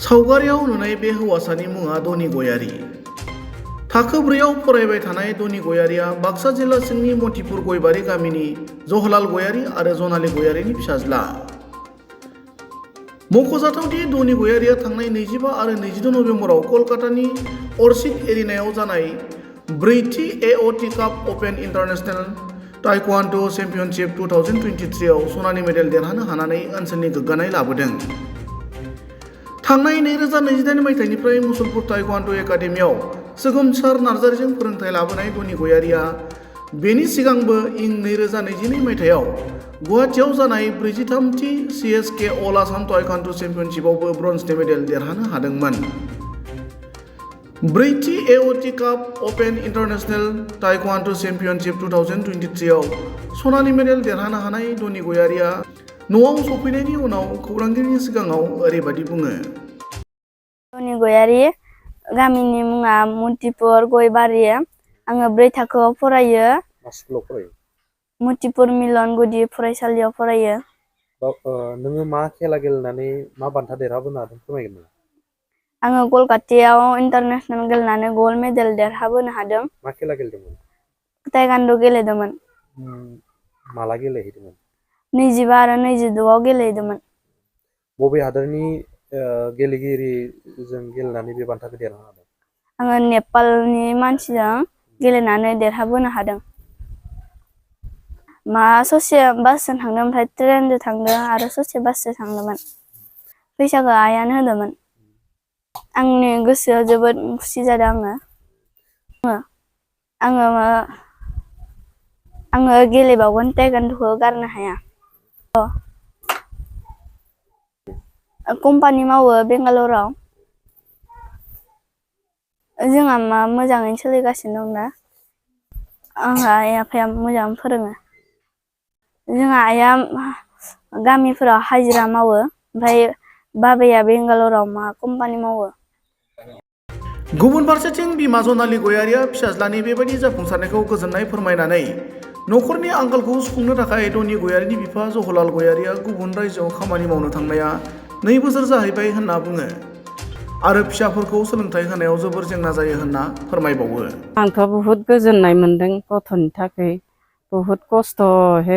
सावगारियाव नुनाय बे हौवासानि मुङा धनि गयारी। थाखो 4आव फरायबाय थानाय धनि गयारीया बाक्सा जिल्ला सिंनि मतिपुर गयबारि गामिनि जवाहरलाल गयारी आरो जनाली गयारीनि फिसाज्ला। मख'जाथावदि धनि गयारीया थांनाय 25 आरो 26 नबेम्बराव कलकातानि अर्चिड एरिनायाव जानाय 4थि AOT काप अपेन इन्टारनेशनेल ताइक्वान्ड' चेम्पियनशिप 2023 आव सनानि मेडेल देरहानो हानानै ओनसोलनि गोग्गानाय लाबोदों। थांनाय 2028 मायथाइनिफ्राय मुसलपुर ताइक्वान्ड' एकाडेमियाव सोगोमसार नार्जारीजों फोरोंथाय लाबोनाय धनि गयारीया बेनि सिगांबो इं 2022 मायथाइयाव गुवाहाटीआव जानाय 43थि CSK अल आसाम ताइक्वान्ड' चेम्पियनशिपआवबो ब्रन्जनि मेडेल देरहानो हादोंमोन। 4थि AOT काप अपेन इन्टारनेशनेल ताइक्वान्ड' चेम्पियनशिप 2023 आव सनानि मेडेल देरहानो हानाय धनि गयारीया न'आव सफैनायनि उनाव खौरांगिरिनि सिगाङाव ओरैबायदि बुङो। धनि गयारी, गामिनि मुङा मतिपुर गयबारि। आङो 4 थाखोआव फरायो। मा स्कुलाव फरायो? मतिपुर मिलन गुदि फरायसालियाव फरायो। नोङो मा खेला गेलेनानै मा बान्था देरहाबोनो हादों फोरमायगोन नामा? आङो कलकातायाव इन्टारनेशनेल गेलेनानै गल्ड मेडेल देरहाबोनो हादों। मा खेला गेलेदोंमोन? ताइक्वान्ड' गेलेदोंमोन। माला गेलेहैदोंमोन? 25 आरो 26 आव गेलेदोंमोन। बबे हादरनि गेलेगिरिजों गेलेनानै बे बान्थाखौ देरहानो हादों? आङो नेपालनि मानसिजों गेलेनानै देरहाबोनो हादों। ससे बासजों थांदों, ओमफ्राय ट्रेनजों थांदों आरो ससे बासजों थांदोंमोन। फैसाखौ आइयानो होदोंमोन। आंनि गोसोआव जोबोद खुसि जादों। आङो गेलेबावगोन, ताइक्वान्ड'खौ गारनो हाया। कम्पानि मावो बेंगालराव। जोंहा मोजाङैनो सोलिगासिनो दं दा। आंहा आइ आफाया मोजाङै फोरोङो। जोंहा आइया गामिफोराव हाजिरा मावो, ओमफ्राय बाबाया बेंगालराव कम्पानि मावो। गुबुन फारसेथिं बिमा जनाली गयारीया फिसाज्लानि बेबायदि जाफुंसारनायखौ गोजोननाय फोरमायनानै न'खरनि आंखालखौ सुफुंनो थाखाय धनि गयारीनि बिफा जवाहरलाल गयारीया गुबुन रायजोआव खामानि मावनो थांनाया 2 बोसोर जाहैबाय होनना बुङो आरो फिसाफोरखौ सोलोंथाइ होनायाव जोबोर जेंना जायो होनना फोरमायबावो। आंथ' बहुद गोजोननाय मोनदों। गथ'नि थाखाय बहुद खस्थ'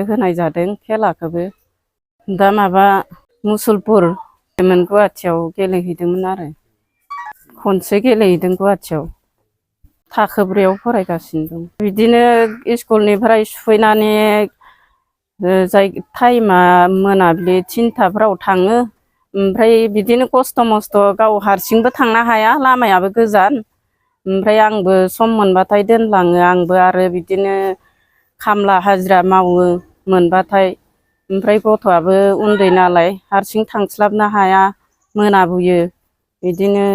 होनाय जादों खेलाखौबो। दा मुसलपुर गुवाहाटीयाव गेलेहैदोंमोन आरो खनसे गेलेहैदों गुवाहाटीयाव। थाखो 4आव फरायगासिनो दं। बिदिनो स्कुलनिफ्राय सफैनानै टाइमा मोनाबिलि 3थाफोराव थाङो। ओमफ्राय बिदिनो खस्थ' मस्थ' गाव हारसिंबो थांनो हाया, लामायाबो गोजान। ओमफ्राय आंबो सम मोनबाथाय दोनलाङो। आंबो आरो बिदिनो खामला हाजिरा मावो मोनबाथाय। ओमफ्राय गथ'आबो उन्दै नालाय हारसिं थांस्लाबनो हाया, मोनाबोयो। बिदिनो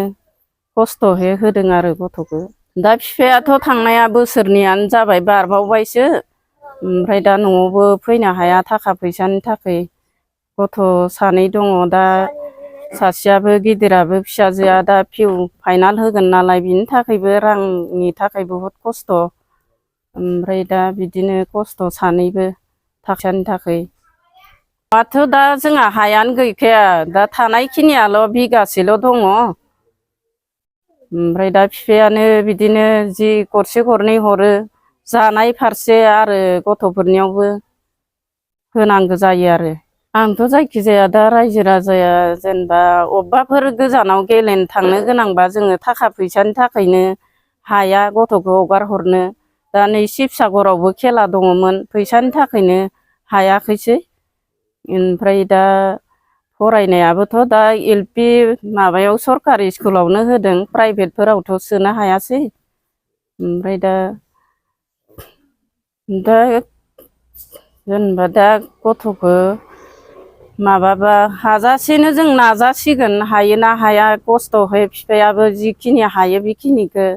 खस्थ' होदों आरो गथ'खौ। दा बिफायाथ' थांनाया बोसोरनैयानो जाबाय, बारबावबायसो। ओमफ्राय दा न'आवबो फैनो हाया थाखा फैसानि थाखाय। गथ' 2 दङ दा। सासेयाबो गिदिराबो फिसाजोआ दा पिउ फाइनाल होगोन नालाय, बिनि थाखायबो रांनि थाखाय बहुद खस्थ'। ओमफ्राय दा बिदिनो खस्थ' 2बो थाखानि थाखाय। माथो दा जोंहा हायानो गैखाया। दा थानायखिनियाल' बिगासेल' दङ। ओमफ्राय दा बिफायानो बिदिनो जि गरसे गरनै हरो, जानाय फारसे आरो गथ'फोरनियावबो होनांगौ जायो आरो। आंथ' जायखिजाया दा रायजो राजाया जेनेबा अबेबाफोर गोजानाव गेलेनो थांनो गोनांबा जोङो थाखा फैसानि थाखायनो हाया गथ'खौ हगार हरनो। दा नै शिबसागरावबो खेला दङमोन, फैसानि थाखायनो हायाखैसै। ओमफ्राय दा फरायनायाबोथ' दा LP माबायाव सरकारि स्कुलावनो होदों, प्राइभेटफोरावथ' सोनो हायासै। ओमफ्राय दा जेनेबा दा गथ'खौ माबाबा हाजासेनो जों नाजासिगोन, हायोना हाया खस्थ'है बिफायाबो जिखिनि हायो बेखिनिखौ।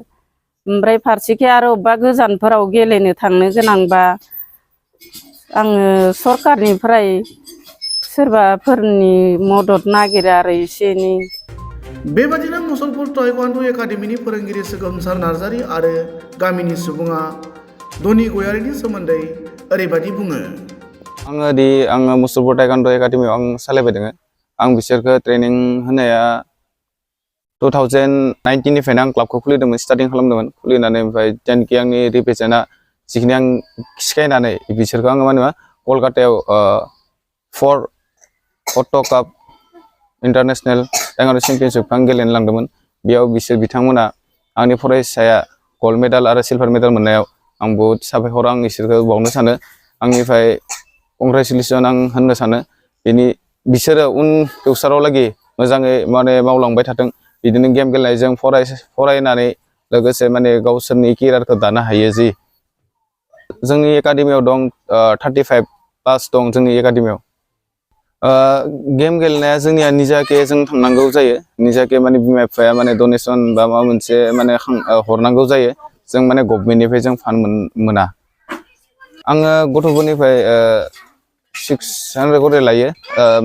ओमफ्राय फारसेखै आरो अबेबा गोजानफोराव गेलेनो थांनो गोनांबा आङो सरकारनिफ्राय सोरबाफोरनि मदद नागिरो आरो एसे एनै। बेबादिनो मुसलपुर ताइक्वान्ड' एकाडेमिनि फोरोंगिरि सोगोमसार नार्जारी आरो गामिनि सुबुङा धनि गयारीनि सोमोन्दै ओरैबायदि बुङो। आङो मुसलपुर ताइक्वान्ड' एकाडेमियाव सालायबाय दङ। आं बिसोरखौ ट्रेनिं होनाया 2019 निफ्रायनो आं क्लाबखौ खुलिदोंमोन स्टार्टिं खालामदोंमोन खुलिनानै ओमफ्राय जेनोखि आंनि रिप्रेजेन्टआ जिखिनि आं सिखायनानै बिसोरखौ आङो मा होनो कलकातायाव 4 अट' काप इन्टारनेशनेल टेंगानु चेम्पियनशिप आं गेलेनो लांदोंमोन बेयाव बिथांमोना आंनि फरायसाया गल्ड मेडेल आरो सिलभार मेडेल मोननायाव आं बहुत साबायखर आं बिसोरखौ बावनो सानो आंनिफ्राय कंग्रेचुलेसन आं होननो सानो बिसोरो उन फिउचाराव लागि मोजाङै माने मावलांबाय थाथों बिदिनो गेम गेलेनायजों फरायनानै लोगोसे माने गावसोरनि केरियारखौ दानो हायो जि जोंनि एकाडेमियाव दं 35 प्लास दं जोंनि एकाडेमियाव गेम गेलेनाया जोंनिया निजाके जों थांनांगौ जायो निजाके माने बिमा बिफाया माने डनेसन बा माबा मोनसे माने हरनांगौ जायो जों माने गभर्नमेन्टनिफ्राय जों फान्ड मोना आङो गथ'फोरनिफ्राय 600 करि लायो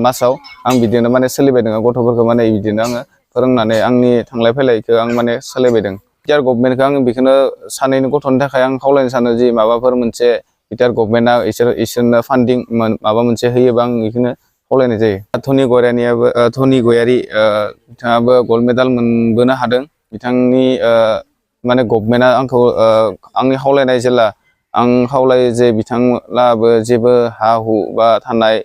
मासाव आं बिदिनो माने सोलिबाय दङ गथ'फोरखौ माने बिदिनो आङो फोरोंनानै आंनि थांलाय फैलायखौ आं माने सोलिबायदों बिटिआर गभर्नमेन्टखौ आं बेखौनो सानैनि गथ'नि थाखाय आं खावलायनो सानो जि माबाफोर मोनसे बिटिआर गभर्नमेन्टआ इसोरनो फान्डिं माबा मोनसे होयोबा आं बेखौनो खावलायनाय जायो धनि गयारि बिथाङाबो गल्ड मेडेल मोनबोनो हादों बिथांनि माने गभर्नमेन्टआ आंखौ आंनि खावलायनाय जेला आं खावलायो जे बिथांलाबो जेबो हा हु बा थानाय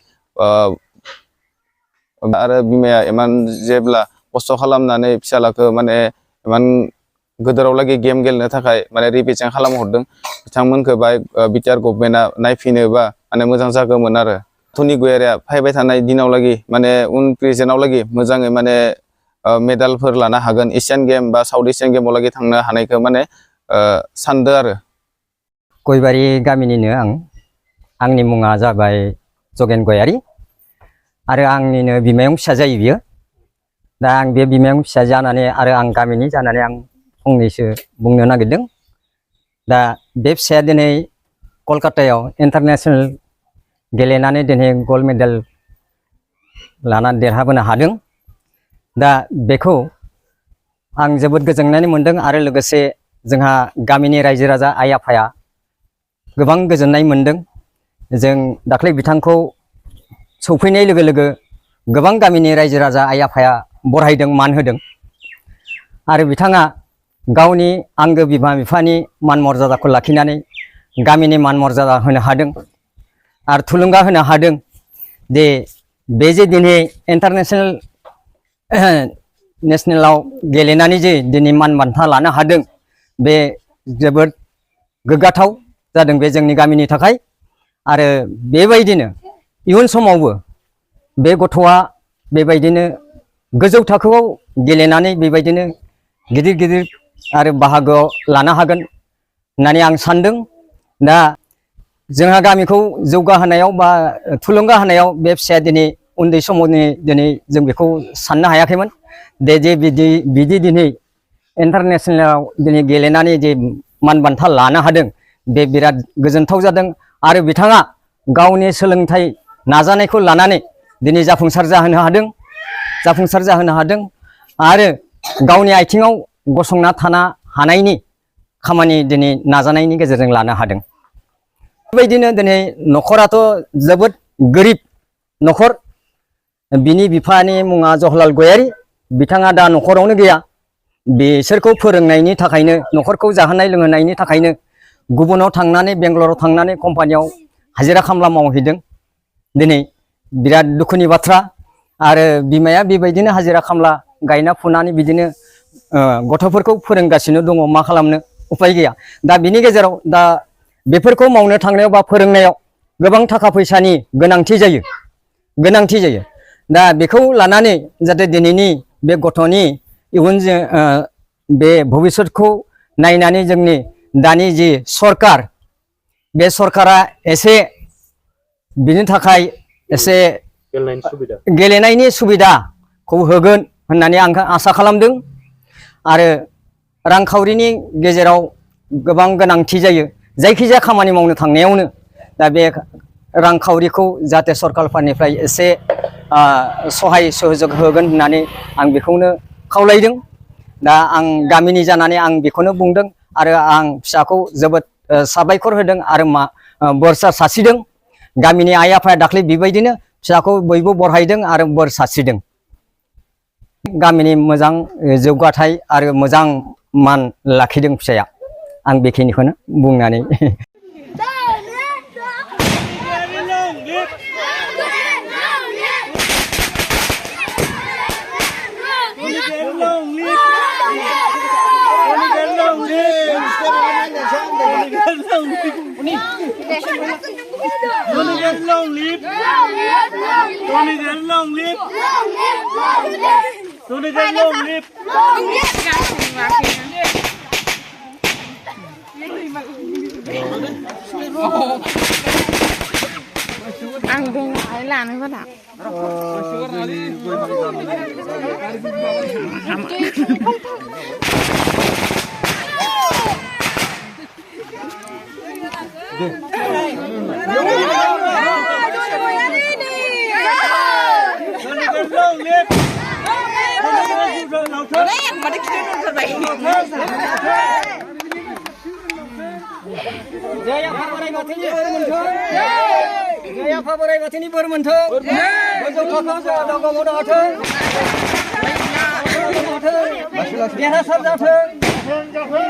आरो बिमाया इमान जेब्ला खस्थ' खालामनानै फिसालाखौ माने इमान गोदोराव लागि गेम गेलेनो थाखाय माने रिप्रेजेन्ट खालामहरदों बिथांमोनखौ बाय बिटिआर गभर्नमेन्टआ नायफिनोबा माने मोजां जागौमोन आरो धनि गयारिया फैबाय थानाय दिनाव लागि माने उन प्रेजेन्टआव लागि मोजाङै माने मेडेलफोर लानो हागोन एसियान गेम बा साउथ एसियान गेमाव लागि थांनो हानायखौ माने सानदो आरो गयबारि गामिनिनो आंनि मुङा जाबाय जगेन गयारि आरो आंनिनो बिमायं फिसा जायो बियो दा आं बे बिमायं फिसा जानानै आरो आं गामिनि जानानै आं फंनैसो बुंनो नागिरदों दा बे फिसाया दिनै कलकातायाव इन्टारनेशनेल गेलेनानै दिनै गल्ड मेडेल लानानै देरहाबोनो हादों दा बेखौ आं जोबोद गोजोननाय मोन्दों आरो लोगोसे जोंहा गामिनि रायजो राजा आइ आफाया गोबां गोजोननाय मोन्दों जों दाख्लै बिथांखौ सौफैनाय लोगो लोगो गोबां गामिनि रायजो राजा आइ आफाया बरायदों मान होदों आरो बिथाङा गावनि आंगो बिमा बिफानि मान मर्यादाखौ लाखिनानै गामिनि मान मर्यादा होनो हादों आरो थुलुंगा होनो हादों दे बे जे दिनै नेसनेलाव गेलेनानै जे दिनै मान बान्था लानो हादों बे जोबोद गोग्गाथाव जादों बे जोंनि गामिनि थाखाय आरो बेबायदिनो इयुन समावबो बे गथ'आ बेबायदिनो गोजौ थाखोआव गेलेनानै बेबायदिनो गिदिर गिदिर आरो बाहागोआव लानो हागोन होननानै आं सानदों दा जोंहा गामिखौ जौगाहोनायाव बा थुलुंगा होनायाव बे फिसाया दिनै उन्दै समावनि दिनै जों बेखौ साननो हायाखैमोन दे जे बिदि दिनै इन्टारनेशनेलाव दिनै गेलेनानै जे मान बान्था लानो हादों बे बिराद गोजोनथाव जादों आरो बिथाङा गावनि सोलोंथाइ नाजानायखौ लानानै दिनै जाफुंसार जाहोनो हादों आरो गावनि आथिङाव गसंना थानो हानायनि खामानि दिनै नाजानायनि गेजेरजों लानो हादों बेबायदिनो दिनै न'खराथ' जोबोद गोरिब न'खर बिनि बिफानि मुङा जवाहरलाल गयारि बिथाङा दा न'खरावनो गैया बिसोरखौ फोरोंनायनि थाखायनो न'खरखौ जाहोनाय लोंहोनायनि थाखायनो गुबुनाव थांनानै बेंगलराव थांनानै कम्पानियाव हाजिरा खामला मावहैदों दिनै बिराद दुखुनि बाथ्रा आरो बिमाया बेबायदिनो हाजिरा खामला गायना फुनानै बिदिनो गथ'फोरखौ फोरोंगासिनो दङ मा खालामनो उपाय गैया दा बिनि गेजेराव दा बेफोरखौ मावनो थांनायाव बा फोरोंनायाव गोबां थाखा फैसानि गोनांथि जायो दा बेखौ लानानै जाहाथे दिनैनि बे गथ'नि इयुन बे भबिष्यतखौ नायनानै जोंनि दानि जि सरकार बे सरकारा एसे बिनि थाखाय एसे गेलेनायनि सुबिदाखौ होगोन होननानै आं आसा खालामदों आरो रांखावरिनि गेजेराव गोबां गोनांथि जायो जायखिजाया खामानि मावनो थांनायावनो दा बे रांखावरिखौ जाहाथे सरकारफोरनिफ्राय एसे सहाय सहयोग होगोन होननानै आं बेखौनो खावलायदों दा आं गामिनि जानानै आं बेखौनो बुंदों आरो आं फिसाखौ जोबोद साबायखर होदों आरो बोर सारस्रिदों गामिनि आइ आफाया दाख्लै बेबायदिनो फिसाखौ बयबो बरायदों आरो बोर सारस्रिदों गामिनि मोजां जौगाथाय आरो मोजां मान लाखिदों फिसाया आं बेखिनिखौनो बुंनानै Ang ding ay lan ko na. Jaya Borai Bathini bermenthung. Jaya Borai Bathini bermenthung. Gojo kakak dago moda hatheng. Derasar jatheng.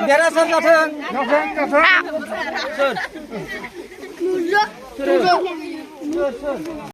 Derasar jatheng. Jatheng.